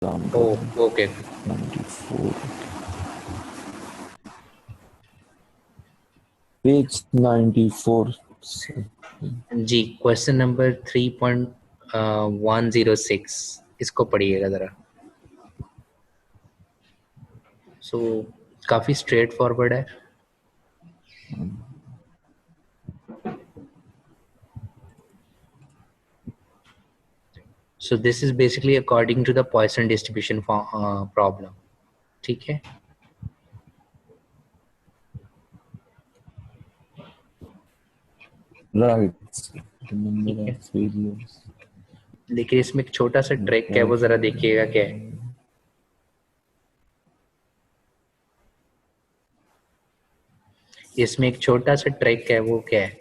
ओ example okay 94 page 94 से। जी। Question number 3.106 इसको पढ़िएगा ज़रा। सो काफ़ी स्ट्रेट फॉरवर्ड है। So this is basically according to the Poisson distribution problem. ठीक है। राइट, the ठीक number है, of failures देखिए इसमें एक छोटा सा that ट्रिक है, वो ज़रा qualify देखिएगा क्या है। इसमें एक छोटा सा ट्रिक है, वो क्या है।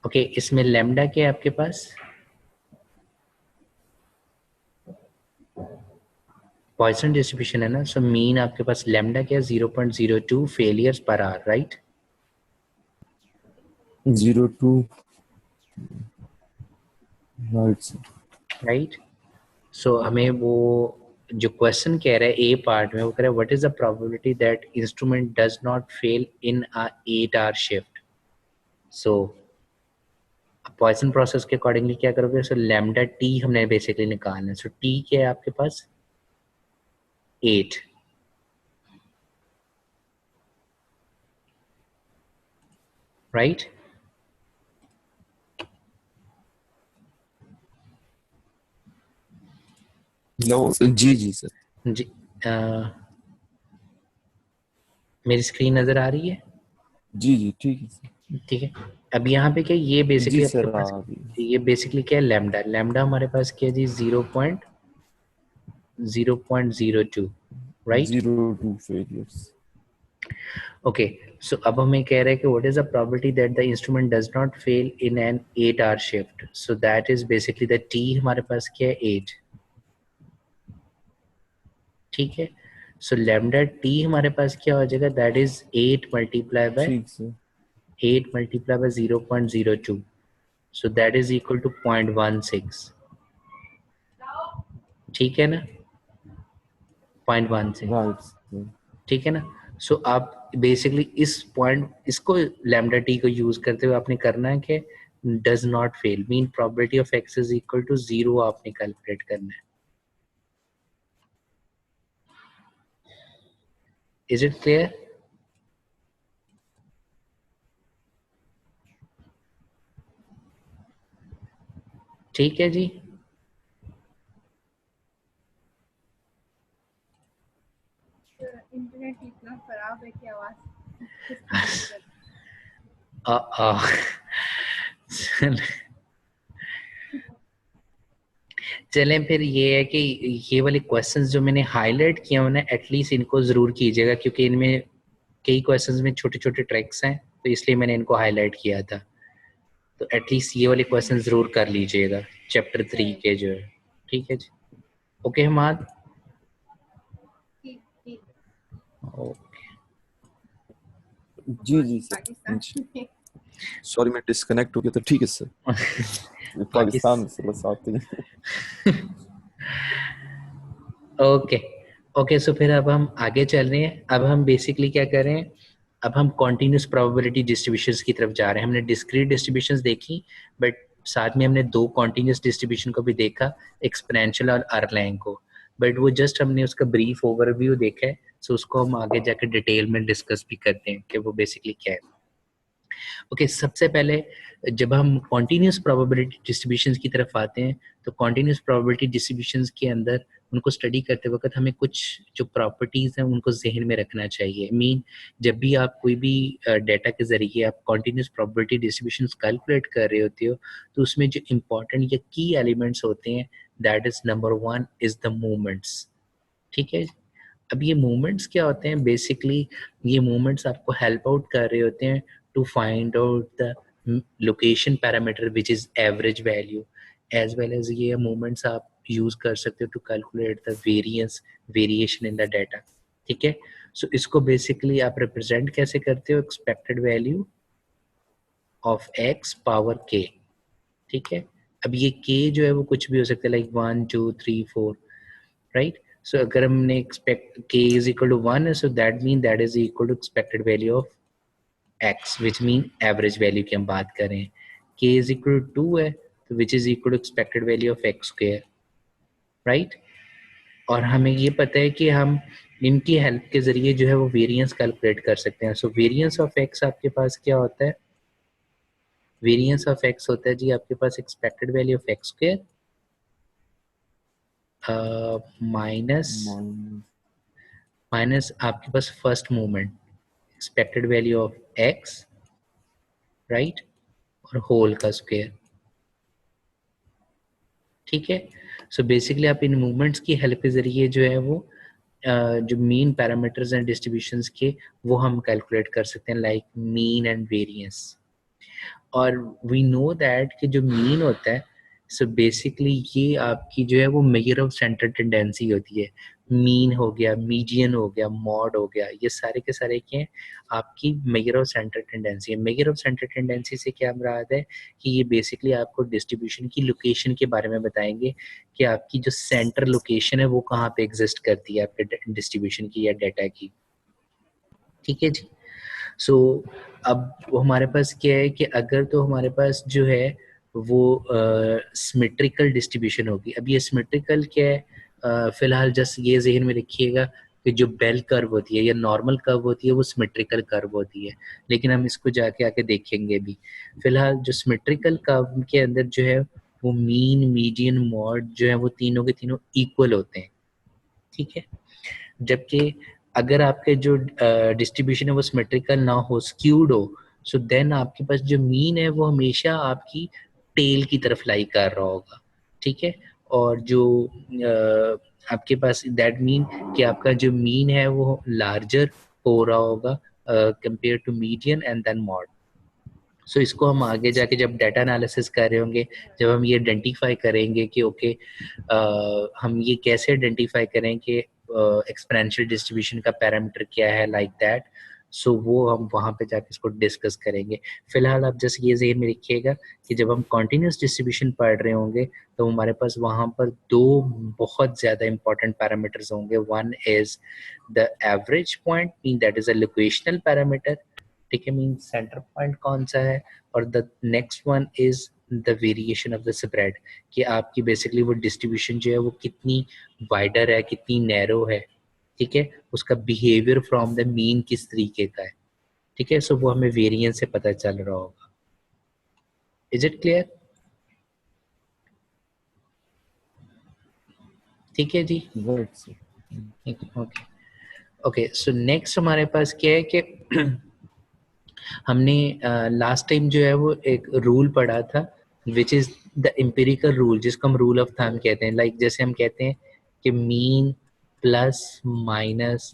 ओके, इसमें लैम्डा क्या है आपके पास। पॉइसन डिस्ट्रीब्यूशन है ना, सो मीन आपके पास लैम्डा क्या है 0.02 failures per hour, right. 02 right sir. Right. So हमें वो जो क्वेश्चन कह रहा है ए पार्ट में, वो कह रहा है what is the probability that instrument does not fail in a 8 hour shift. So Poisson process के अकॉर्डिंगली क्या करोगे, सो लैम्डा टी हमने बेसिकली निकालना है। सो टी क्या है आपके पास 8, राइट। No, जी जी सर। जी। मेरी स्क्रीन नज़र आ रही है। जी जी ठीक है सर। ठीक है। अब यहाँ पे क्या, ये जी बेसिकली आपके सर आ पास, रही है। ये बेसिकली क्या है, लैम्डा। लैम्डा हमारे पास क्या है जी 0.02, राइट। 02 failures। ओके। सो अब हमें कह रहा है कि what is the probability that the instrument does not fail in an 8 hour shift. So that is basically the T हमारे पास क्या है 8। ठीक है। सो लैम्डा टी हमारे पास क्या हो जाएगा, दैट इज 8 मल्टीप्लाई बाय ठीक sir. 8 multiply by 0.02। So that is equal to 0.16। ठीक है ना, 0.16। Right sir. ठीक है ना। सो आप बेसिकली इस पॉइंट, इसको लैम्डा टी को यूज करते हुए आपने करना है कि does not fail mean probability of x is equal to 0 आपने कैलकुलेट करना है। Is it clear. ठीक है जी। इंटरनेट इतना खराब है कि आवाज डिस्कनेक्ट कर। आ, आ, चलें फिर, ये है कि ये वाले क्वेश्चंस जो मैंने हाईलाइट किए हैं ना, एटलीस्ट इनको ज़रूर कीजिएगा, क्योंकि इनमें कई क्वेश्चंस में छोटे छोटे ट्रिक्स हैं, तो इसलिए मैंने इनको हाईलाइट किया था। तो एटलीस्ट ये वाले क्वेश्चन ज़रूर कर लीजिएगा, चैप्टर 3 के जो है। ठीक है जी। ओके हमाद। ठीक ठीक। ओके। जी जी सर। पाकिस्तान में सॉरी मैं डिस्कनेक्ट हो गया था। ठीक है सर। पाकिस्तान से बस आते हैं। ओके। ओके, सो फिर अब हम आगे चल रहे हैं। अब हम बेसिकली क्या कर रहे हैं, अब हम कॉन्टिन्यूस प्रोबेबिलिटी डिस्ट्रीब्यूशंस की तरफ जा रहे हैं। हमने डिस्क्रीट डिस्ट्रीब्यूशंस देखी, बट साथ में हमने 2 कॉन्टिन्यूस डिस्ट्रीब्यूशन को भी देखा, एक्सपोनेंशियल और अरलैंग को। बट वो जस्ट हमने उसका ब्रीफ ओवरव्यू देखा है, सो उसको हम आगे जाकर डिटेल में डिस्कस भी करते हैं कि वो बेसिकली क्या है। ओके, सबसे पहले जब हम कॉन्टिन्यूस प्रोबेबिलिटी डिस्ट्रीब्यूशंस की तरफ आते हैं, तो कॉन्टिन्यूस प्रोबेबिलिटी डिस्ट्रीब्यूशंस के अंदर उनको स्टडी करते वक्त हमें कुछ जो प्रॉपर्टीज़ हैं उनको जहन में रखना चाहिए। मीन जब भी आप कोई भी डेटा के ज़रिए आप कॉन्टिन्यूस प्रोबेबिलिटी डिस्ट्रीब्यूशंस कैलकुलेट कर रहे होते हो, तो उसमें जो इम्पोर्टेंट या की एलिमेंट्स होते हैं, that is number 1 is the movements. ठीक है। अब ये मूवमेंट्स क्या होते हैं, बेसिकली ये मूवमेंट्स आपको हेल्प आउट कर रहे होते हैं to find out the location parameter which is average value, as well as ये मोमेंट्स आप यूज कर सकते हो to calculate the variation in the data. ठीक है, सो इसको बेसिकली आप रिप्रेजेंट कैसे करते हो, expected value of x power k। ठीक है, अब ये k जो है वो कुछ भी हो सकता है, लाइक 1 2 3 4, राइट। सो अगर हमने expect k is equal to 1 है, so that mean that is equal to expected value of x, which mean average value की हम बात करें। k इज इक्वल टू 2 है, तो which is equal to expected value of x square, right. और हमें ये पता है कि हम इनकी हेल्प के जरिए जो है वो वेरिएंस कैलकुलेट कर सकते हैं। सो वेरिएंस ऑफ x आपके पास क्या होता है, वेरिएंस ऑफ x होता है जी आपके पास expected value of x square minus आपके पास first movement expected value of x, right, और होल का स्क्वायर। ठीक है, सो बेसिकली आप इन मूवमेंट्स की हेल्प के जरिए जो है वो जो मीन पैरामीटर्स एंड डिस्ट्रीब्यूशंस के वो हम कैलकुलेट कर सकते हैं, लाइक मीन एंड वेरिएंस। और वी नो दैट कि जो मीन होता है, सो बेसिकली ये आपकी जो है वो मेजर ऑफ सेंटर टेंडेंसी होती है। मीन हो गया, मीडियन हो गया, मॉड हो गया, ये सारे के सारे क्या हैं, आपकी मेजर ऑफ सेंटर टेंडेंसी है। मेजर ऑफ सेंटर टेंडेंसी से क्या मुराद है कि ये बेसिकली आपको डिस्ट्रीब्यूशन की लोकेशन के बारे में बताएंगे कि आपकी जो सेंटर लोकेशन है वो कहाँ पे एग्जिस्ट करती है आपके डिस्ट्रीब्यूशन की या डाटा की। ठीक है जी। सो अब हमारे पास क्या है कि अगर तो हमारे पास जो है वो सिमेट्रिकल डिस्ट्रीब्यूशन होगी। अब ये सिमेट्रिकल क्या है, फिलहाल जस्ट ये जहन में रखिएगा कि जो बेल कर्व होती है या नॉर्मल कर्व होती है वो सिमेट्रिकल कर्व होती है, लेकिन हम इसको जाके आके देखेंगे भी। फिलहाल जो सिमेट्रिकल कर्व के अंदर जो है वो मीन, मीडियन, मॉड जो है वो तीनों के तीनों इक्वल होते हैं। ठीक है, जबकि अगर आपके जो डिस्ट्रीब्यूशन है वो सिमेट्रिकल ना हो, स्क्यूड हो, सो देन आपके पास जो मीन है वो हमेशा आपकी टेल की तरफ लाई कर रहा होगा। ठीक है, और जो आपके पास दैट मीन कि आपका जो मीन है वो लार्जर हो रहा होगा compare to median and then mode. So इसको हम आगे जाके जब डाटा एनालिसिस कर रहे होंगे, जब हम ये आइडेंटिफाई करेंगे कि ओके हम ये कैसे आइडेंटिफाई करें कि एक्सपोनेंशियल डिस्ट्रीब्यूशन का पैरामीटर क्या है, लाइक दैट, सो वो हम वहाँ पे जाके इसको डिस्कस करेंगे। फिलहाल आप जस्ट ये ज़हन में रखिएगा कि जब हम कॉन्टिन्यूस डिस्ट्रीब्यूशन पढ़ रहे होंगे तो हमारे पास वहाँ पर दो बहुत ज़्यादा इंपॉर्टेंट पैरामीटर्स होंगे। One is the average point, mean that is a locational parameter. ठीक है, मीन सेंटर पॉइंट कौन सा है, और the next one is the variation of the spread, कि आपकी बेसिकली वो डिस्ट्रीब्यूशन जो है वो कितनी वाइडर है, कितनी नैरो है। ठीक है, उसका बिहेवियर फ्रॉम द मीन किस तरीके का है। ठीक है, सो वो हमें वेरिएंस से पता चल रहा होगा। Is it clear? ठीक है जी, ओके ओके। सो नेक्स्ट हमारे पास क्या है कि हमने लास्ट टाइम जो है वो एक रूल पढ़ा था which is the empirical rule, जिसको हम रूल ऑफ थंब कहते हैं। लाइक जैसे हम कहते हैं कि मीन प्लस माइनस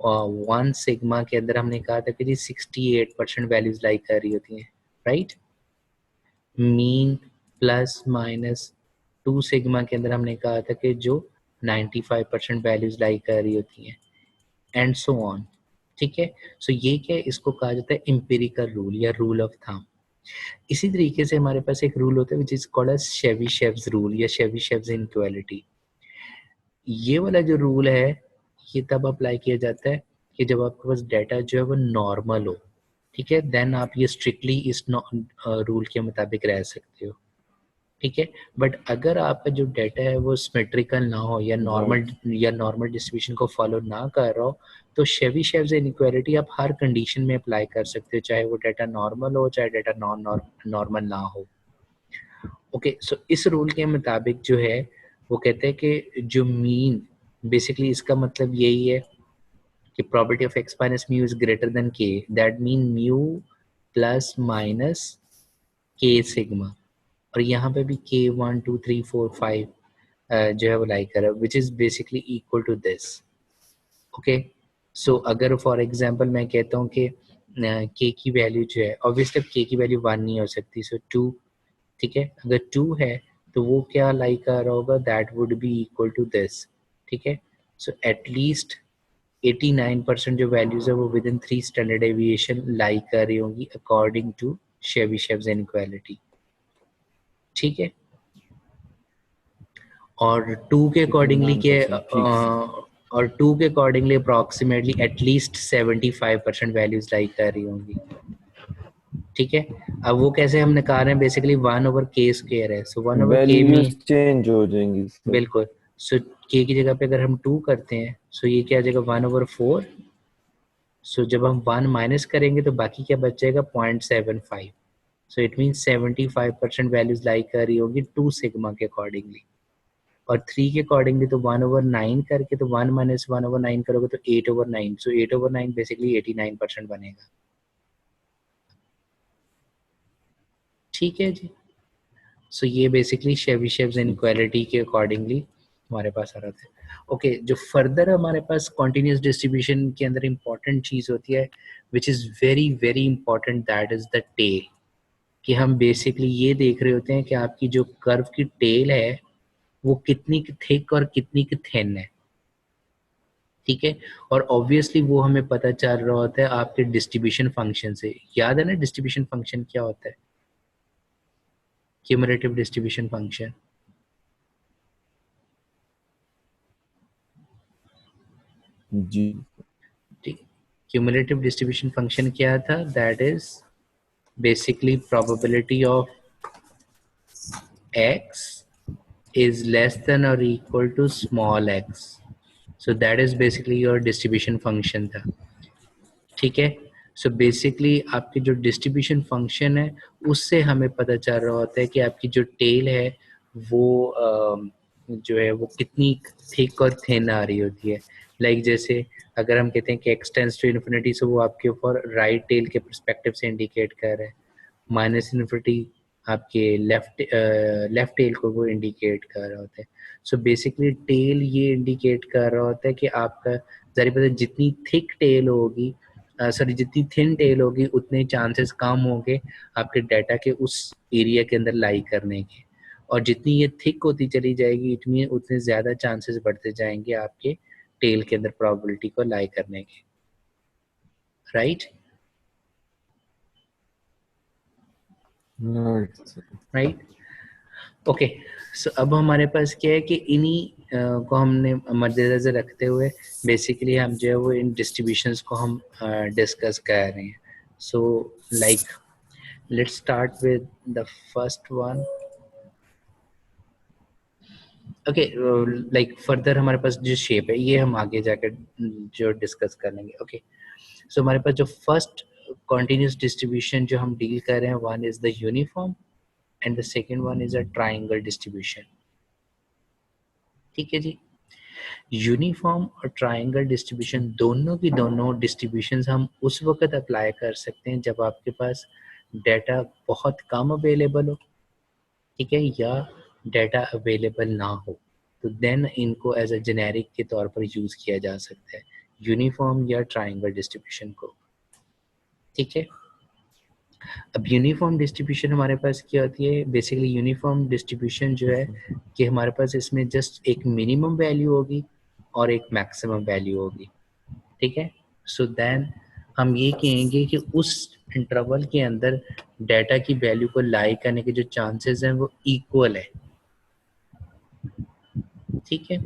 1 सिग्मा के अंदर हमने कहा था कि जी 68% वैल्यूज लाइक कर रही होती हैं, right. Mean plus minus 2 sigma के अंदर हमने कहा था कि जो 95% वैल्यूज लाइक कर रही होती हैं, एंड सो ऑन। ठीक है, सो ये क्या है, इसको कहा जाता है एम्पिरिकल रूल या रूल ऑफ थंब। इसी तरीके से हमारे पास एक रूल होता है which is called as Chebyshev's rule या शेबीशेव्स इनइक्वालिटी। ये वाला जो रूल है ये तब अप्लाई किया जाता है कि जब आपके पास डाटा जो है वो नॉर्मल हो। ठीक है, देन आप ये स्ट्रिक्टली इस रूल के मुताबिक रह सकते हो। ठीक है, बट अगर आपका जो डाटा है वो सिमेट्रिकल ना हो या नॉर्मल डिस्ट्रीब्यूशन को फॉलो ना कर रहा हो, तो शेबीशेव्स इनइक्वालिटी आप हर कंडीशन में अप्लाई कर सकते हो, चाहे वो डाटा नॉर्मल हो चाहे डाटा नॉर्मल ना हो। ओके, सो इस रूल के मुताबिक जो है वो कहते हैं कि जो मीन, बेसिकली इसका मतलब यही है कि probability of x minus mu is greater than k, that mean mu plus minus k sigma, और यहाँ पे भी k 1 2 3 4 5 जो है वो लाइक कर रहा है which is basically equal to this. Okay, so अगर फॉर एग्जांपल मैं कहता हूँ कि के की वैल्यू जो है, ऑब्वियसली के की वैल्यू 1 नहीं हो सकती, सो 2, ठीक है। अगर 2 है तो वो क्या लाई कर रहा होगा, that would be equal to this, ठीक है। सो एटलीस्ट 89% जो वैल्यूज है वो within 3 standard deviation lie कर रही होंगी अकॉर्डिंग टू शेबिशेव्स इनइक्वालिटी, ठीक है। और 2 के अकॉर्डिंगली के 89%, ठीक है। और 2 के अकॉर्डिंगली अप्रॉक्सीमेटली एटलीस्ट 75% वैल्यूज लाई कर रही होंगी, ठीक है। अब वो कैसे हम निकाल रहे हैं, बेसिकली 1/k² है, सो 1/k में वैल्यूज चेंज हो जाएंगी सर। बिल्कुल, सो k की जगह पे अगर हम 2 करते हैं, सो ये क्या आ जाएगा 1/4, सो जब हम 1 माइनस करेंगे तो बाकी क्या बच जाएगा 0.75, सो इट मीन्स 75% वैल्यूज लाई कर रही होगी 2 सिग्मा के अकॉर्डिंगली। और 3 के अकॉर्डिंगली तो 1/9 करके, तो 1 माइनस 1/9 करोगे तो 8/9, सो 8/9 बेसिकली 89% बनेगा, ठीक है जी। सो ये बेसिकली शेबिशेव्स इनइक्वालिटी के अकॉर्डिंगली हमारे पास आ रहा था। ओके, जो फर्दर हमारे पास कॉन्टिन्यूस डिस्ट्रीब्यूशन के अंदर इंपॉर्टेंट चीज होती है which is very very important, that is the tail. कि हम बेसिकली ये देख रहे होते हैं कि आपकी जो कर्व की टेल है वो कितनी थिक और कितनी थिन है, ठीक है। और ऑब्वियसली वो हमें पता चल रहा होता है आपके डिस्ट्रीब्यूशन फंक्शन से। याद है ना डिस्ट्रीब्यूशन फंक्शन क्या होता है, क्यूमुलेटिव डिस्ट्रीब्यूशन फंक्शन। जी। ठीक, क्यूमुलेटिव डिस्ट्रीब्यूशन फंक्शन क्या था, that is basically probability of x is less than or equal to small x, so that is basically your distribution function था, ठीक है। सो बेसिकली आपकी जो डिस्ट्रीब्यूशन फंक्शन है उससे हमें पता चल रहा होता है कि आपकी जो टेल है वो जो है वो कितनी थिक और थिन आ रही होती है। लाइक जैसे अगर हम कहते हैं कि x टेंड्स टू इन्फिनिटी, सो वो आपके ऊपर राइट टेल के परस्पेक्टिव से इंडिकेट कर रहा है, माइनस इन्फिनिटी आपके लेफ्ट टेल को वो इंडिकेट कर रहा होता है। सो बेसिकली टेल ये इंडिकेट कर रहा होता है कि आपका ज़ाहिर बात है जितनी थिक टेल होगी, सॉरी जितनी थिन टेल होगी उतने चांसेस कम होंगे आपके डाटा के उस एरिया के अंदर लाई करने के, और जितनी ये थिक होती चली जाएगी इट मीन उतने ज़्यादा चांसेस बढ़ते जाएंगे आपके टेल के अंदर प्रोबेबिलिटी को लाई करने के, राइट राइट। ओके, सो अब हमारे पास क्या है कि इन्हीं को हमने मद्देनजर रखते हुए बेसिकली हम जो है वो इन डिस्ट्रीब्यूशंस को हम डिस्कस कर रहे हैं। So like let's start with the first one. Okay, like further हमारे पास जो शेप है ये हम आगे जाकर जो डिस्कस कर लेंगे। ओके, सो हमारे पास जो फर्स्ट कॉन्टिन्यूस डिस्ट्रीब्यूशन जो हम डील कर रहे हैं, one is the uniform and the second one is a triangle distribution, ठीक है जी। यूनिफॉर्म और ट्राइंगल डिस्ट्रीब्यूशन दोनों की दोनों डिस्ट्रीब्यूशंस हम उस वक्त अप्लाई कर सकते हैं जब आपके पास डाटा बहुत कम अवेलेबल हो, ठीक है, या डाटा अवेलेबल ना हो, तो देन इनको एज अ जेनेरिक के तौर पर यूज़ किया जा सकता है, यूनिफॉर्म या ट्राइंगल डिस्ट्रीब्यूशन को, ठीक है। अब यूनिफॉर्म डिस्ट्रीब्यूशन हमारे पास क्या होती है, बेसिकली यूनिफॉर्म डिस्ट्रीब्यूशन जो है कि हमारे पास इसमें जस्ट एक मिनिमम वैल्यू होगी और एक मैक्सिमम वैल्यू होगी, ठीक है। सो देन हम ये कहेंगे कि उस इंटरवल के अंदर डाटा की वैल्यू को लाई करने के जो चांसेस हैं वो इक्वल है, ठीक है।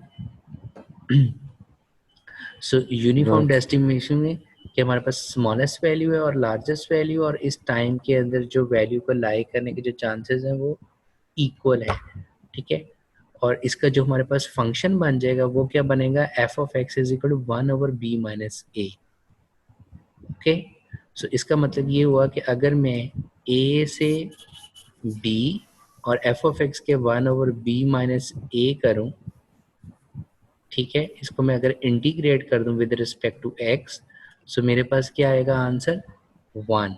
सो यूनिफॉर्म राइट। डिस्ट्रीब्यूशन में कि हमारे पास स्मॉलेस्ट वैल्यू है और लार्जेस्ट वैल्यू, और इस टाइम के अंदर जो वैल्यू को लाई करने के जो चांसेस हैं वो इक्वल है, ठीक है। और इसका जो हमारे पास फंक्शन बन जाएगा वो क्या बनेगा, F of x is equal to 1/b minus a, okay. So इसका मतलब ये हुआ कि अगर मैं a से b और एफ ऑफ एक्स के 1/b माइनस ए करूं, ठीक है, इसको मैं अगर इंटीग्रेट कर दूं with respect to x, so मेरे पास क्या आएगा आंसर 1।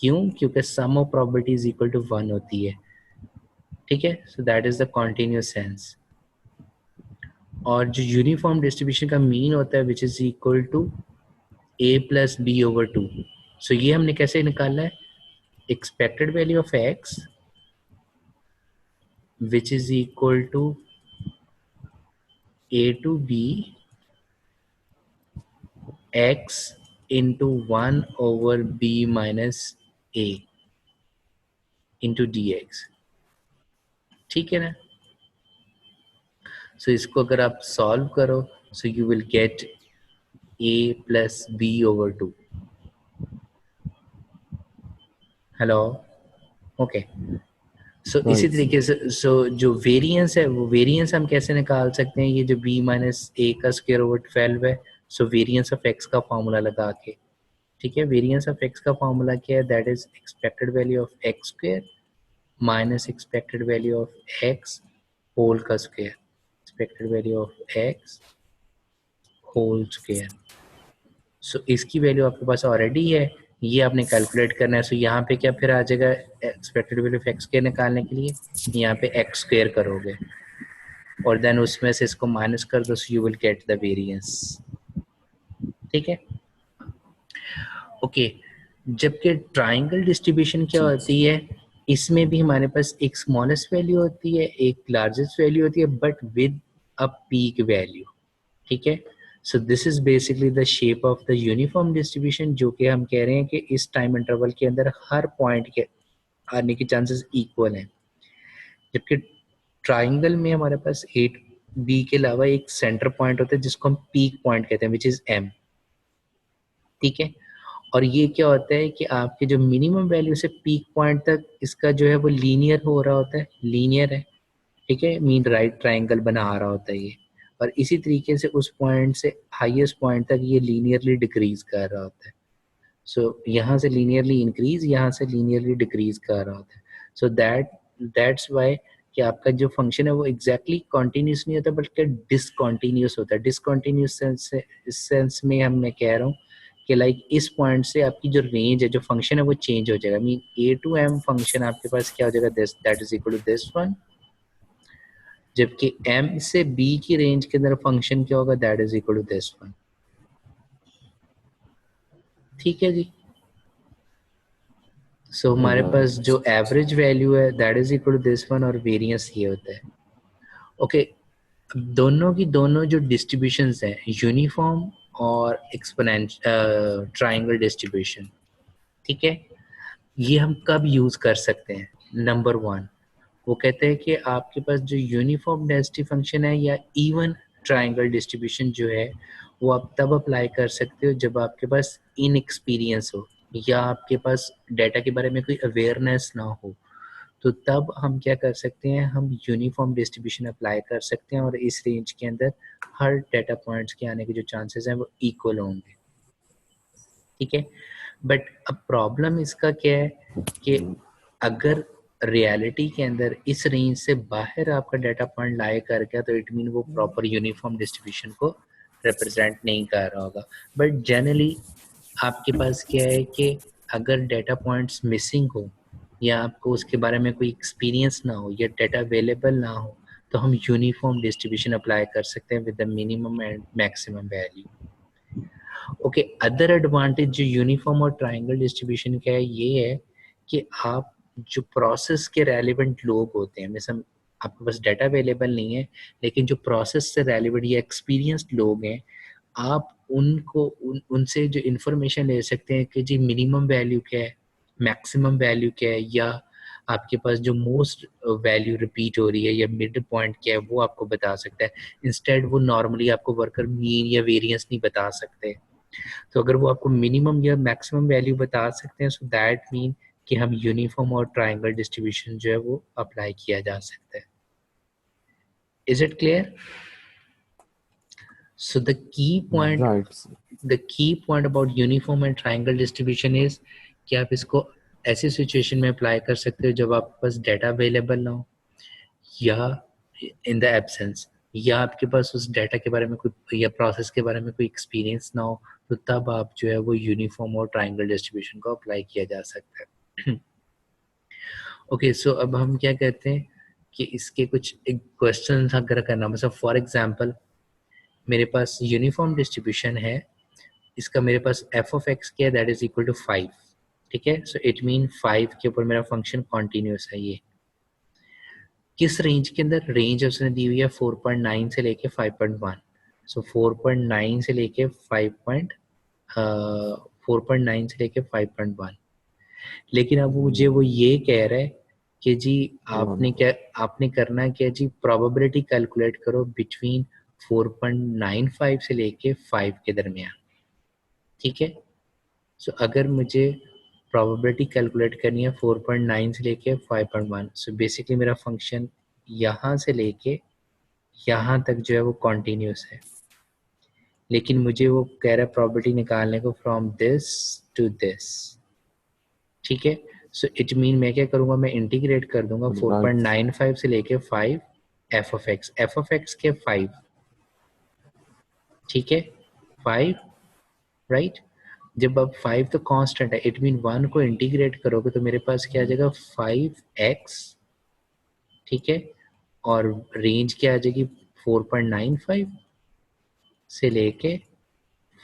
क्यों, क्योंकि sum of probability is equal to 1 होती है, ठीक है। So that is the continuous sense. और जो यूनिफॉर्म डिस्ट्रीब्यूशन का मीन होता है which is equal to a plus b over 2, so ये हमने कैसे निकाला है, expected value of x which is equal to a to b x into 1 over b minus a into dx, ठीक है ना। सो इसको अगर आप सॉल्व करो so you will get a plus b over 2. Hello, okay. So इसी Right. तरीके से जो वेरिएंस है वो वेरिएंस हम कैसे निकाल सकते हैं, ये जो b माइनस ए का स्क्वायर ओवर 12 है, सो वेरिएंस ऑफ x का फॉर्मूला लगा के, ठीक है। वेरिएंस ऑफ x का फॉर्मूला क्या है, that is expected value of x square minus expected value of x whole का square, expected value of x whole square. So इसकी वैल्यू आपके पास ऑलरेडी है, ये आपने कैलकुलेट करना है। सो यहाँ पे क्या फिर आ जाएगा, expected value of x square निकालने के लिए यहाँ पे एक्स स्क्वायर करोगे और देन उसमें से इसको माइनस कर दो, सो you will get the variance, ठीक है। ओके, जबकि ट्राइंगल डिस्ट्रीब्यूशन क्या होती है, इसमें भी हमारे पास एक स्मॉलेस्ट वैल्यू होती है, एक लार्जेस्ट वैल्यू होती है, but with a peak value, ठीक है। So this is basically the shape of the uniform distribution, जो कि हम कह रहे हैं कि इस टाइम इंटरवल के अंदर हर पॉइंट के आने के चांसेस इक्वल हैं। जबकि ट्राइंगल में हमारे पास 8b के अलावा एक सेंटर पॉइंट होता है जिसको हम पीक पॉइंट कहते हैं, विच इज m, ठीक है। और ये क्या होता है कि आपके जो मिनिमम वैल्यू से पीक पॉइंट तक इसका जो है वो लीनियर हो रहा होता है, लीनियर है, ठीक है, मीन राइट ट्राइंगल बना आ रहा होता है ये। और इसी तरीके से उस पॉइंट से हाईएस्ट पॉइंट तक ये लीनियरली डिक्रीज कर रहा होता है। सो यहाँ से लीनियरली इंक्रीज, यहाँ से लीनियरली डिक्रीज कर रहा होता है। सो दैट्स वाई कि आपका जो फंक्शन है वो एग्जैक्टली कॉन्टिन्यूस नहीं होता बल्कि डिसकॉन्टिन्यूस होता है। डिसकॉन्टिन्यूस सेंस से, इस सेंस में हम मैं कह रहा हूँ कि लाइक इस पॉइंट से आपकी जो रेंज है, जो फंक्शन है वो चेंज हो जाएगा। Mean a to m function आपके पास क्या हो जाएगा, this that is equal to this one, जबकि m से b की रेंज के अंदर फंक्शन क्या होगा, that is equal to this one, ठीक है जी। सो हमारे पास जो एवरेज वैल्यू है that is equal to this one और वेरिएंस ये होता है। ओके, दोनों की दोनों जो डिस्ट्रीब्यूशंस हैं, यूनिफॉर्म और एक्सपोनेंशियल ट्राइंगल डिस्ट्रीब्यूशन, ठीक है, ये हम कब यूज कर सकते हैं। नंबर वन, वो कहते हैं कि आपके पास जो यूनिफॉर्म डेंसिटी फंक्शन है या इवन ट्राइंगल डिस्ट्रीब्यूशन जो है वो आप तब अप्लाई कर सकते हो जब आपके पास इनएक्सपीरियंस हो या आपके पास डाटा के बारे में कोई अवेयरनेस ना हो। तो तब हम क्या कर सकते हैं, हम यूनिफॉर्म डिस्ट्रीब्यूशन अप्लाई कर सकते हैं और इस रेंज के अंदर हर डाटा पॉइंट्स के आने के जो चांसेस हैं वो इक्वल होंगे, ठीक है। बट अब प्रॉब्लम इसका क्या है कि अगर रियलिटी के अंदर इस रेंज से बाहर आपका डाटा पॉइंट लाए करके, तो इट मीन वो प्रॉपर यूनिफॉर्म डिस्ट्रीब्यूशन को रिप्रेजेंट नहीं कर रहा होगा। बट जनरली आपके पास क्या है कि अगर डाटा पॉइंट्स मिसिंग हो या आपको उसके बारे में कोई एक्सपीरियंस ना हो या डाटा अवेलेबल ना हो, तो हम यूनिफॉर्म डिस्ट्रीब्यूशन अप्लाई कर सकते हैं with the minimum and maximum value. Okay, other advantage जो यूनिफॉर्म और ट्राइंगल डिस्ट्रीब्यूशन का है ये है कि आप जो प्रोसेस के रेलिवेंट लोग होते हैं, मिसल आपके पास डाटा अवेलेबल नहीं है लेकिन जो प्रोसेस से रेलिवेंट या एक्सपीरियंस्ड लोग हैं, आप उनको उनसे जो इंफॉर्मेशन ले सकते हैं कि जी मिनिमम वैल्यू क्या है, मैक्सिमम वैल्यू क्या है, या आपके पास जो मोस्ट वैल्यू रिपीट हो रही है या मिड पॉइंट क्या है वो आपको बता सकता है। इंस्टेड वो नॉर्मली आपको वर्कर मीन या वेरिएंस नहीं बता सकते। तो अगर वो आपको मिनिमम या मैक्सिमम वैल्यू बता सकते हैं, सो दैट मीन कि हम यूनिफॉर्म और ट्राइंगल डिस्ट्रीब्यूशन जो है वो अप्लाई किया जा सकता है। Is it clear? So the key point, Right. the key point about uniform and triangle distribution is कि आप इसको ऐसी सिचुएशन में अप्लाई कर सकते हो जब आपके पास डाटा अवेलेबल ना हो या इन द एब्सेंस, या आपके पास उस डाटा के बारे में कोई या प्रोसेस के बारे में कोई एक्सपीरियंस ना हो, तो तब आप जो है वो यूनिफॉर्म और ट्राइंगल डिस्ट्रीब्यूशन को अप्लाई किया जा सकता है। ओके, सो अब हम क्या कहते हैं कि इसके कुछ क्वेश्चन अगर करना, मतलब फॉर एग्जांपल मेरे पास यूनिफॉर्म डिस्ट्रीब्यूशन है, इसका मेरे पास एफ ऑफ एक्स क्या है, दैट इज इक्वल टू 5, ठीक है। सो इट मीन 5 के ऊपर मेरा फंक्शन कॉन्टिन्यूस है। ये किस रेंज के अंदर, रेंज उसने दी हुई है 4.9 से लेके 5.1। सो 4.9 से लेके 4.9 से लेके 5.1। लेकिन अब मुझे वो ये कह रहा है कि जी आपने करना क्या जी, प्रोबेबिलिटी कैलकुलेट करो बिटवीन 4.95 से लेके 5 के दरमियान, ठीक है। सो अगर मुझे प्रोबेबिलिटी कैलकुलेट करनी है 4.9 से लेके 5.1, सो बेसिकली मेरा फंक्शन यहाँ से लेके यहाँ तक जो है वो कॉन्टिन्यूस है, लेकिन मुझे वो कह रहा है प्रोबेबिलिटी निकालने को फ्रॉम दिस टू दिस, ठीक है। सो इट मीन मैं क्या करूँगा, मैं इंटीग्रेट कर दूंगा 4.95 से लेके 5 एफ ऑफ एक्स के 5, ठीक है, 5 राइट। जब अब 5 तो कांस्टेंट है, इट मीन 1 को इंटीग्रेट करोगे तो मेरे पास क्या आ जाएगा 5x, ठीक है, और रेंज क्या आ जाएगी 4.95 से लेके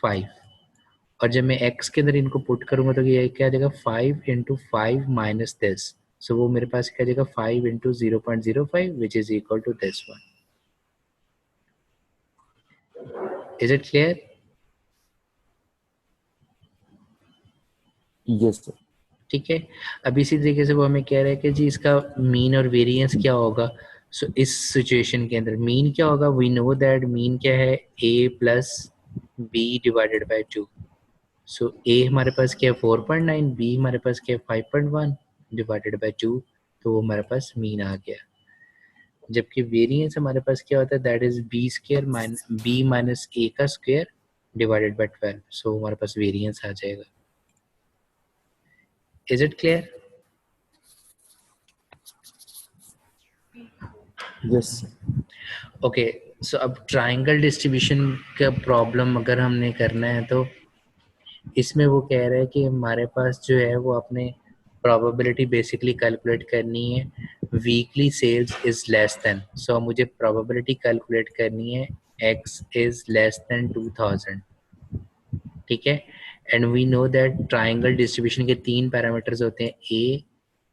5, और जब मैं x के अंदर इनको पुट करूंगा तो ये क्या आ जाएगा 5 इंटू 5 माइनस दिस, सो वो मेरे पास क्या आ जाएगा 5 into 0.05 which is equal to this one. Is it clear? Yes sir. ठीक है। अब इसी तरीके से वो हमें कह रहा है कि जी इसका मीन और वेरिएंस क्या होगा। सो इस सिचुएशन के अंदर मीन क्या होगा, वी नो दैट मीन क्या है a plus b divided by 2। So a हमारे पास क्या है 4.9, b हमारे पास क्या है 5.1 डिवाइडेड बाय 2, तो वो हमारे पास मीन आ गया। जबकि वेरिएंस हमारे पास क्या होता है, that is b square minus b minus a का स्क्वायर डिवाइडेड बाय 12, सो हमारे पास वेरिएंस आ जाएगा। Is it clear? Yes. Okay, so अब ट्रायंगल डिस्ट्रीब्यूशन का प्रॉब्लम अगर हमने करना है तो इसमें वो कह रहा है कि हमारे पास जो है वो अपने प्रोबेबिलिटी बेसिकली कैलकुलेट करनी है, weekly sales is less than, so मुझे प्रोबेबिलिटी कैलकुलेट करनी है x इज लेस देन 2000, ठीक है। And we know that triangle distribution के 3 पैरामीटर्स होते हैं a,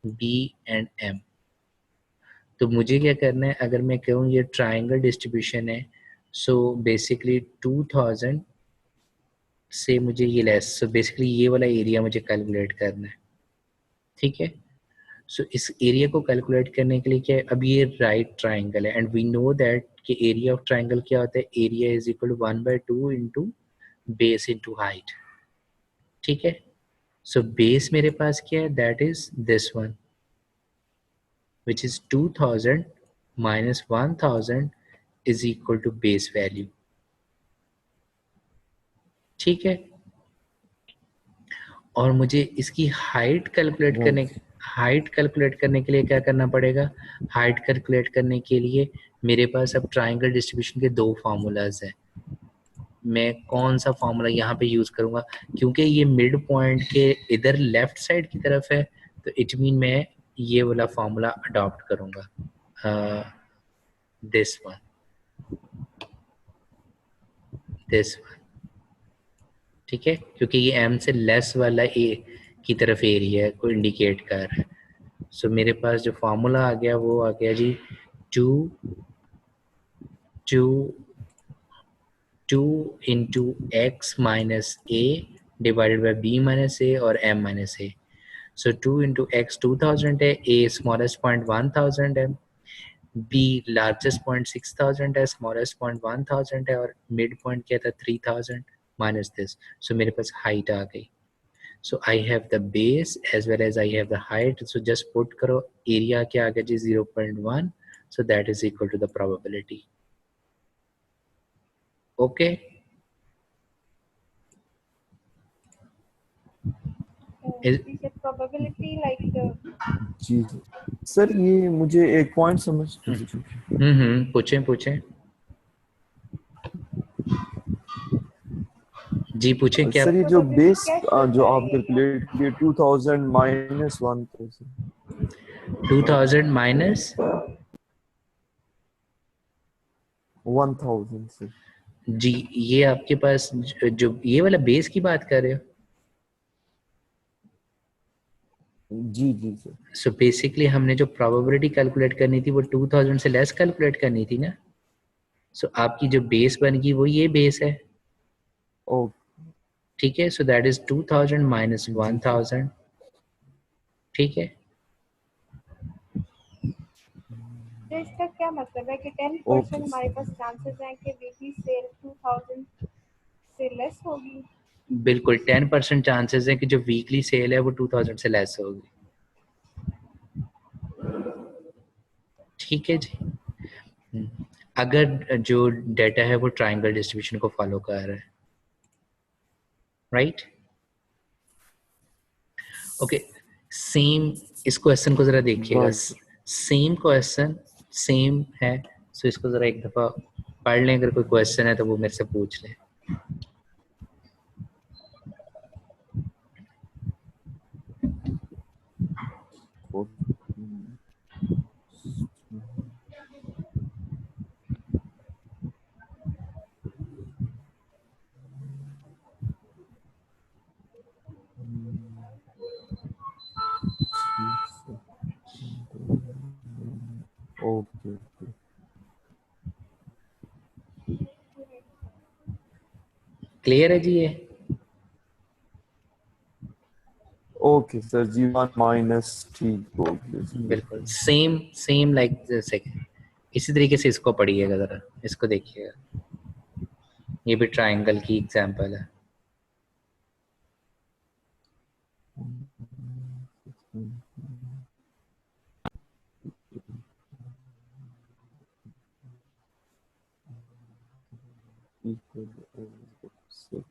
b एंड m। तो मुझे क्या करना है, अगर मैं कहूँ ये ट्रायंगल डिस्ट्रीब्यूशन है, सो बेसिकली 2000 से मुझे ये लेस, सो बेसिकली ये वाला एरिया मुझे कैलकुलेट करना है, ठीक है। सो इस एरिया को कैलकुलेट करने के लिए क्या है, अब ये राइट ट्रायंगल है एंड वी नो दैट कि एरिया ऑफ ट्रायंगल क्या होता है, area is equal to 1/2 into base into height, ठीक है। सो बेस मेरे पास क्या है, that is this one which is 2000 minus 1000 is equal to base value, ठीक है। और मुझे इसकी हाइट कैलकुलेट करने के लिए क्या करना पड़ेगा, हाइट कैलकुलेट करने के लिए मेरे पास अब ट्रायंगल डिस्ट्रीब्यूशन के 2 फार्मूलाज हैं। मैं कौन सा फार्मूला यहाँ पे यूज करूँगा, क्योंकि ये मिड पॉइंट के इधर लेफ्ट साइड की तरफ है, तो इट मीन मैं ये वाला फार्मूला अडॉप्ट करूँगा, दिस वन, ठीक है, क्योंकि ये m से लेस वाला a की तरफ एरिया को इंडिकेट कर रहा है। सो मेरे पास जो फार्मूला आ गया वो आ गया जी 2 into x minus a divided by b minus a और m minus a. So 2 into x 2000 है, a स्मॉलेस्ट पॉइंट 1000 है, b लार्जेस्ट पॉइंट 6000 है, स्मॉलेस्ट पॉइंट 1000 है, और मिड पॉइंट क्या था 3000 माइनस दिस। सो मेरे पास हाइट आ गई। So I have the base as well as I have the height. So just put करो, area क्या आ गया जी 0.1. So that is equal to the probability. Okay. Is it probability like जी sir, ये मुझे एक point समझ दीजिए। पूछें जी, पूछें क्या। सर ये जो बेस जो आप कैलकुलेट किए 2000 माइनस 1000 2000 माइनस 1000 सर जी, ये आपके पास जो ये वाला बेस की बात कर रहे हो? जी जी सर। सो बेसिकली हमने जो प्रोबेबिलिटी कैलकुलेट करनी थी वो 2000 से लेस कैलकुलेट करनी थी ना। सो आपकी जो बेस बनेगी वो ये बेस है, ओ ठीक है। सो दैट इज 2000 माइनस जी सर। 1000, ठीक है। तो इसका क्या मतलब है कि 10% ओके हमारे पास चांसेस हैं कि वीकली सेल 2000 से लेस होगी। बिल्कुल 10% चांसेस है कि जो वीकली सेल है वो 2000 से लेस होगी, ठीक है जी। अगर जो डेटा है वो ट्रायंगल डिस्ट्रीब्यूशन को फॉलो कर रहा है, राइट। ओके, सेम इस क्वेश्चन को जरा देखिएगा, right sir. Same question same है। सो इसको जरा एक दफा पढ़ लें, अगर कोई क्वेश्चन है तो वो मेरे से पूछ लें। ओके ओके क्लियर है जी ये? Okay sir. G1 माइनस ठीक हो गया सर, बिल्कुल बिल्कुल। सेम सेम लाइक जैसे इसी तरीके से इसको पढ़िएगा, जरा इसको देखिएगा, ये भी ट्रायंगल की एग्जांपल है। Equal to 6.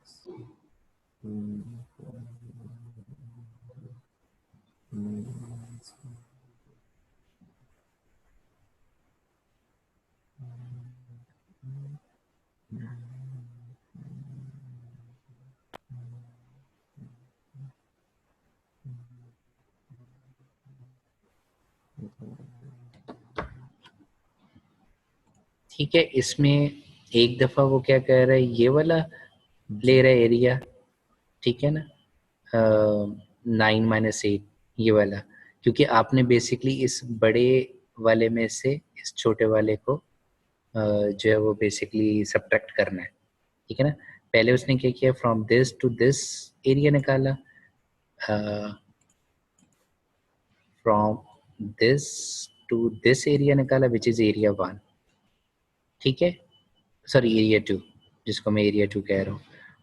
ठीक है, इसमें एक दफा वो क्या कह रहा है, ये वाला ले रहा है एरिया, ठीक है ना, 9 - 8 ये वाला, क्योंकि आपने बेसिकली इस बड़े वाले में से इस छोटे वाले को जो है वो बेसिकली सब्ट्रैक्ट करना है, ठीक है ना। पहले उसने क्या किया, from this to this area निकाला, from this to this area निकाला विच इज एरिया 1, ठीक है, सॉरी एरिया 2, जिसको मैं एरिया 2 कह रहा हूँ।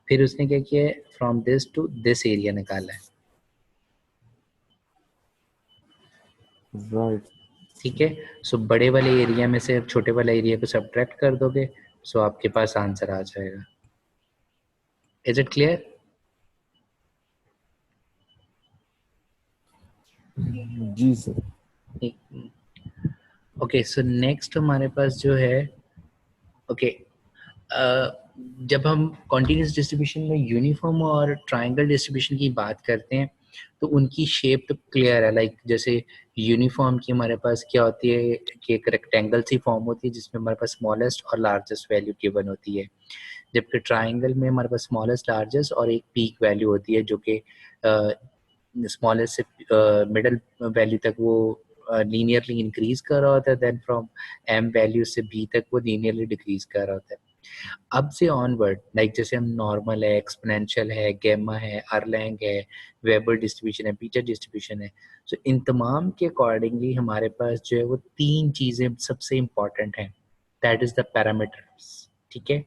फिर उसने क्या किया है, from this to this area निकाला है, राइट। ठीक है। सो बड़े वाले एरिया में से छोटे वाले एरिया को सब्ट्रैक्ट कर दोगे, सो आपके पास आंसर आ जाएगा। Is it clear? जी सर। ओके, सो नेक्स्ट हमारे पास जो है, ओके, जब हम कॉन्टिन्यूस डिस्ट्रीब्यूशन में यूनिफॉर्म और ट्रायंगल डिस्ट्रीब्यूशन की बात करते हैं तो उनकी शेप तो क्लियर है, लाइक जैसे यूनिफॉर्म की हमारे पास क्या होती है कि एक रेक्टेंगल सी फॉर्म होती है जिसमें हमारे पास स्मॉलेस्ट और लार्जेस्ट वैल्यू गिवन होती है, जबकि ट्रायंगल में हमारे पास स्मॉलेस्ट लार्जेस्ट और एक पीक वैल्यू होती है जो कि स्मॉलेस्ट से मिडल वैल्यू तक वो लीनियरली इंक्रीज कर रहा होता है, देन फ्रॉम एम वैल्यू से बी तक वो लीनियरली डिक्रीज कर रहा होता है। अब से ऑनवर्ड लाइक जैसे हम नॉर्मल है, एक्सपोनेंशियल है, गैमा है, अरलैंग है, वेबर डिस्ट्रीब्यूशन है, पीटर डिस्ट्रीब्यूशन है, तो इन तमाम के अकॉर्डिंगली हमारे पास जो है वो तीन चीज़ें सबसे इम्पॉर्टेंट हैं, दैट इज़ द पैरामीटर्स, ठीक है।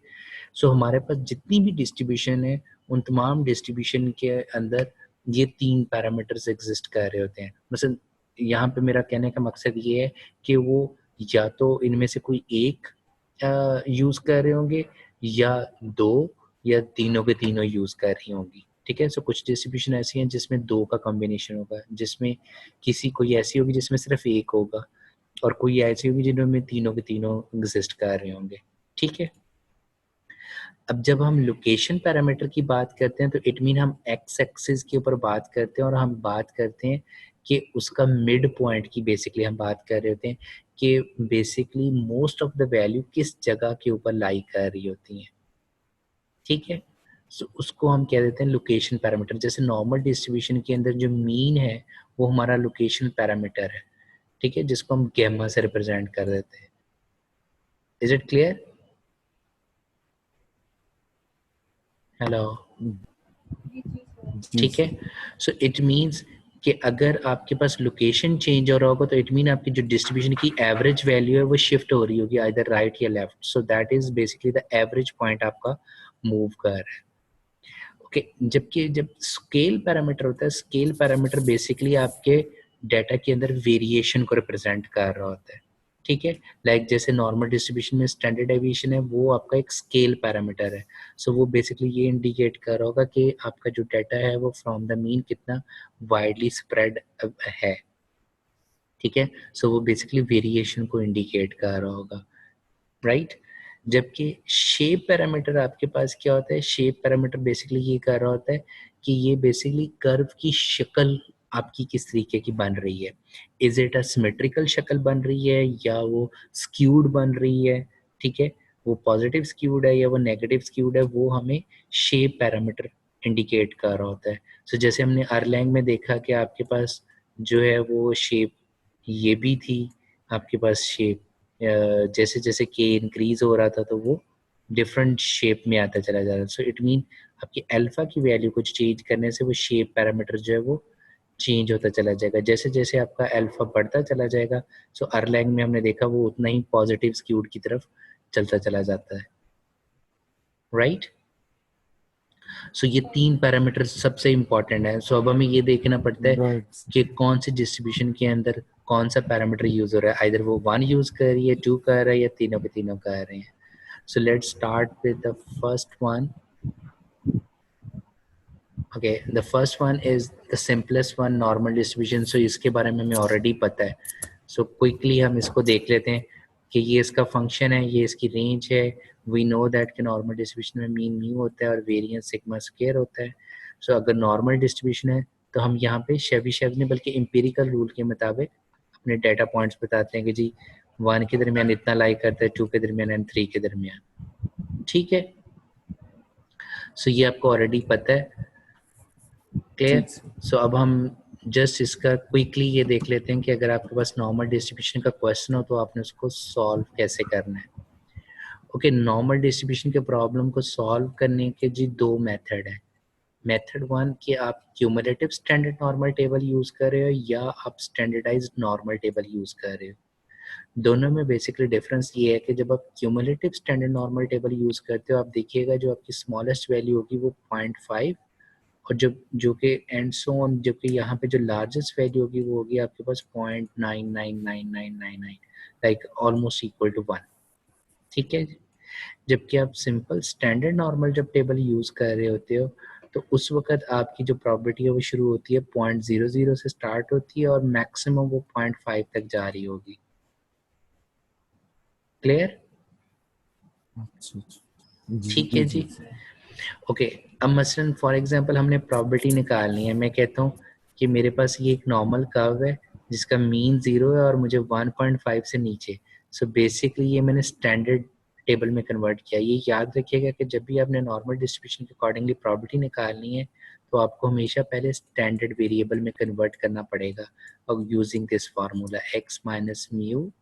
सो हमारे पास जितनी भी डिस्ट्रीब्यूशन है उन तमाम डिस्ट्रीब्यूशन के अंदर ये तीन पैरामीटर्स एग्जिस्ट कर रहे होते हैं। मतलब यहाँ पे मेरा कहने का मकसद ये है कि वो या तो इनमें से कोई एक यूज़ कर रहे होंगे या दो या तीनों के तीनों यूज़ कर रही होंगी, ठीक है। सो कुछ डिस्ट्रीब्यूशन ऐसी हैं जिसमें दो का कॉम्बिनेशन होगा, जिसमें किसी कोई ऐसी होगी जिसमें सिर्फ एक होगा, और कोई ऐसी होगी जिनमें तीनों के तीनों एग्जिस्ट कर रहे होंगे, ठीक है। अब जब हम लोकेशन पैरामीटर की बात करते हैं तो इट मीन हम एक्स एक्सिस के ऊपर बात करते हैं और हम बात करते हैं कि उसका मिड पॉइंट की बेसिकली हम बात कर रहे होते हैं कि basically most of the value किस जगह के ऊपर लाई कर रही होती हैं, ठीक है। सो उसको हम कह देते हैं लोकेशन पैरामीटर। जैसे नॉर्मल डिस्ट्रीब्यूशन के अंदर जो मीन है वो हमारा लोकेशन पैरामीटर है, ठीक है, जिसको हम गैमा से रिप्रेजेंट कर देते हैं। Is it clear? हेलो, जी जी सर। ठीक है। सो इट मीन्स कि अगर आपके पास लोकेशन चेंज हो रहा होगा तो इट मीन आपकी जो डिस्ट्रीब्यूशन की एवरेज वैल्यू है वो शिफ्ट हो रही होगी आइदर राइट या left. So that is basically the average point आपका मूव कर रहा है। ओके, जबकि जब स्केल पैरामीटर होता है, स्केल पैरामीटर बेसिकली आपके डाटा के अंदर वेरिएशन को रिप्रेजेंट कर रहा होता है, ठीक है। लाइक जैसे नॉर्मल डिस्ट्रीब्यूशन में स्टैंडर्ड डेविएशन है वो आपका एक स्केल पैरामीटर है। सो वो बेसिकली ये इंडिकेट कर रहा होगा कि आपका जो डाटा है वो फ्रॉम द मीन कितना वाइडली स्प्रेड है, ठीक है। सो वो बेसिकली वेरिएशन को इंडिकेट कर रहा होगा, राइट। जबकि शेप पैरामीटर आपके पास क्या होता है, शेप पैरामीटर बेसिकली ये कर रहा होता है कि ये बेसिकली कर्व की शक्ल आपकी किस तरीके की बन रही है। इज इट अ सिमेट्रिकल शक्ल बन रही है या वो स्क्यूड बन रही है, ठीक है। वो पॉजिटिव स्क्यूड है या वो नेगेटिव स्क्यूड है, वो हमें शेप पैरामीटर इंडिकेट कर रहा होता है। सो जैसे हमने अरलैंग में देखा कि आपके पास जो है वो शेप ये भी थी, आपके पास शेप जैसे जैसे के इंक्रीज हो रहा था तो वो डिफरेंट शेप में आता चला जा रहा है। सो इट मीन आपकी अल्फा की वैल्यू कुछ चेंज करने से वो शेप पैरामीटर जो है वो चेंज होता चला जाएगा। जैसे जैसे आपका अल्फा बढ़ता चला जाएगा, सो अरलैंग में हमने देखा वो उतना ही पॉजिटिव स्क्यूड की तरफ चलता चला जाता है, राइट। सो ये तीन पैरामीटर सबसे इंपॉर्टेंट है। सो अब हमें ये देखना पड़ता है Right. कि कौन सी डिस्ट्रीब्यूशन के अंदर कौन सा पैरामीटर यूज हो रहा है, आइदर वो 1 यूज कर रही है, 2 कर रहा है या तीनों के तीनों कर रहे हैं। So let's start with the first one. Okay, the first one is the simplest one, normal distribution. So इसके बारे में हमें already पता है। So quickly हम इसको देख लेते हैं कि ये इसका फंक्शन है, ये इसकी रेंज है। We know that कि नॉर्मल डिस्ट्रीब्यूशन में मीन म्यू होता है और वेरिएंस सिग्मा स्क्वायर होता है। So अगर नॉर्मल डिस्ट्रीब्यूशन है तो हम यहाँ पे शेबीशेव नहीं बल्कि एम्पिरिकल रूल के मुताबिक अपने डेटा पॉइंट्स बताते हैं कि जी 1 के दरमियान इतना लाई करता है, 2 के दरमियान एंड 3 के दरमियान, ठीक है। सो ये आपको ऑलरेडी पता है, क्लियर। सो अब हम जस्ट इसका क्विकली ये देख लेते हैं कि अगर आपके पास नॉर्मल डिस्ट्रीब्यूशन का क्वेश्चन हो तो आपने उसको सॉल्व कैसे करना है। ओके, नॉर्मल डिस्ट्रीब्यूशन के प्रॉब्लम को सॉल्व करने के जी दो मेथड है। मेथड वन कि आप cumulative standard normal table use कर रहे हो या आप स्टैंडर्डाइज्ड नॉर्मल टेबल यूज कर रहे हो। दोनों में बेसिकली डिफरेंस ये है कि जब आप cumulative standard normal table use करते हो आप देखिएगा जो आपकी स्मॉलेस्ट वैल्यू होगी वो 0.5 और जब जो कि एंड सो ऑन जबकि यहाँ पे जो लार्जेस्ट वैल्यू होगी वो होगी आपके पास 0.999999 लाइक ऑलमोस्ट इक्वल टू 1, ठीक है। जबकि आप सिंपल स्टैंडर्ड नॉर्मल जब टेबल यूज कर रहे होते हो तो उस वक्त आपकी जो प्रॉबिलिटी है वो शुरू होती है 0.00 से स्टार्ट होती है और मैक्सिमम वो 0.5 तक जा रही होगी, क्लियर, ठीक है जी। ओके, अब मसलन फॉर एग्जांपल हमने प्रॉबिलिटी निकालनी है। मैं कहता हूँ कि मेरे पास ये एक नॉर्मल कर्व है जिसका मीन 0 है और मुझे 1.5 से नीचे। सो बेसिकली ये मैंने स्टैंडर्ड टेबल में कन्वर्ट किया। ये याद रखिएगा कि जब भी आपने नॉर्मल डिस्ट्रीब्यूशन के अकॉर्डिंगली प्रॉबिलिटी निकालनी है तो आपको हमेशा पहले स्टैंडर्ड वेरिएबल में कन्वर्ट करना पड़ेगा और using this formula x minus mu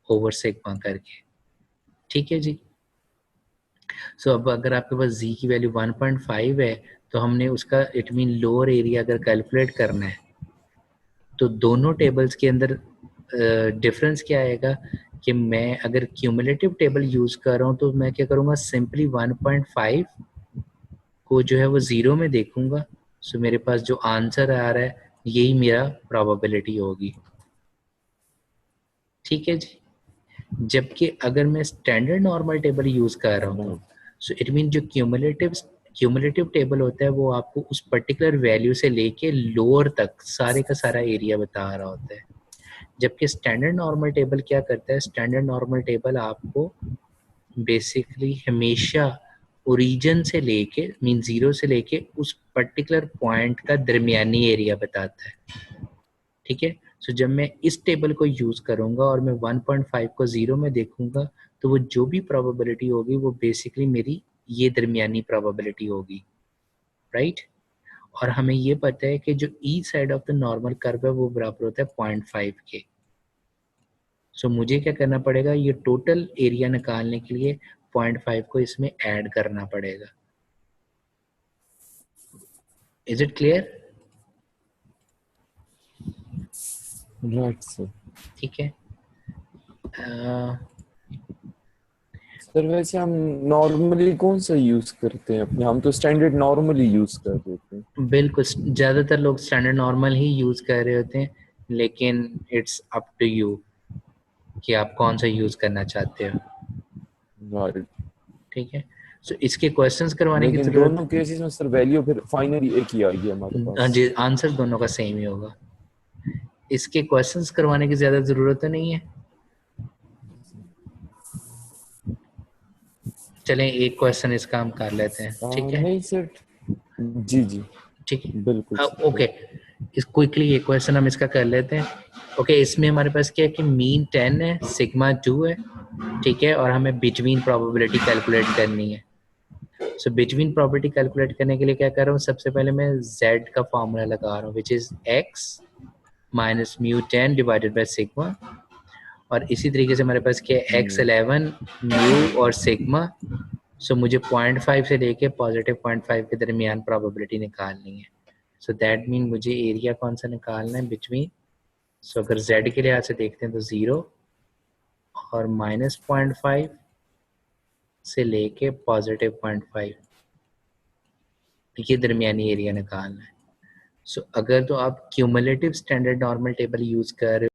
over sigma करके, ठीक है जी। सो अब अगर आपके पास z की वैल्यू 1.5 है तो हमने उसका इट मीन लोअर एरिया अगर कैलकुलेट करना है तो दोनों टेबल्स के अंदर डिफरेंस क्या आएगा कि मैं अगर क्यूमुलेटिव टेबल यूज कर रहा हूँ तो मैं क्या करूँगा सिंपली 1.5 को जो है वो 0 में देखूंगा। सो मेरे पास जो आंसर आ रहा है यही मेरा प्रोबेबिलिटी होगी, ठीक है जी। जबकि अगर मैं स्टैंडर्ड नॉर्मल टेबल यूज कर रहा हूँ सो इट मीन जो क्यूमुलेटिव टेबल होता है वो आपको उस पर्टिकुलर वैल्यू से लेके लोअर तक सारे का सारा एरिया बता रहा होता है। जबकि स्टैंडर्ड नॉर्मल टेबल क्या करता है, स्टैंडर्ड नॉर्मल टेबल आपको बेसिकली हमेशा ओरिजिन से लेके मीन 0 से लेके उस पर्टिकुलर पॉइंट का दरमियानी एरिया बताता है, ठीक है। सो जब मैं इस टेबल को यूज करूंगा और मैं 1.5 को 0 में देखूंगा तो वो जो भी प्रोबेबिलिटी होगी वो बेसिकली मेरी ये दरमियानी प्रोबेबिलिटी होगी, राइट। और हमें ये पता है कि जो each side of the normal curve है वो बराबर होता है 0.5 के। सो मुझे क्या करना पड़ेगा, ये टोटल एरिया निकालने के लिए 0.5 को इसमें ऐड करना पड़ेगा। Is it clear? Right sir. ठीक है। सर वैसे हम नॉर्मली कौन सा यूज करते हैं अपने? हम तो स्टैंडर्ड नॉर्मली यूज कर देते हैं। बिल्कुल, ज़्यादातर लोग स्टैंडर्ड नॉर्मल ही यूज़ कर रहे होते हैं, लेकिन इट्स अप टू यू कि आप कौन सा यूज़ करना चाहते हो। राइट। ठीक है। सो इसके क्वेश्चंस करवाने की लेकिन ज़रूरत, दोनों केसेस में सर वैल्यू फिर फाइनली एक ही आएगी हमारे हाँ पास। जी, आंसर दोनों का सेम ही होगा। इसके क्वेश्चंस करवाने की ज़्यादा ज़रूरत तो नहीं है। चलें एक क्वेश्चन इसका हम कर लेते हैं, ठीक है। नहीं सर। जी जी ठीक बिल्कुल है, सर। ओके। इस क्विकली एक क्वेश्चन हम इसका कर लेते हैं। ओके, इसमें हमारे पास क्या है कि मीन 10 है, सिग्मा 2 है, ठीक है, और हमें बिटवीन प्रोबेबिलिटी कैलकुलेट करनी है। सो बिटवीन प्रोबेबिलिटी कैलकुलेट करने के लिए क्या कर रहा हूँ, सबसे पहले मैं z का फॉर्मूला लगा रहा हूँ, which is x minus mu 10 divided by sigma. और इसी तरीके से हमारे पास क्या है, x11 म्यू और सिग्मा। सो मुझे 0.5 से लेके पॉजिटिव 0.5 के दरमियान प्रोबेबिलिटी निकालनी है। सो दैट मीन मुझे एरिया कौन सा निकालना है बिटवीन। सो अगर z के लिहाज से देखते हैं तो 0 और -0.5 से लेके पॉजिटिव 0.5, ये दरमियानी एरिया निकालना है। सो अगर तो आप cumulative standard normal table use कर रहे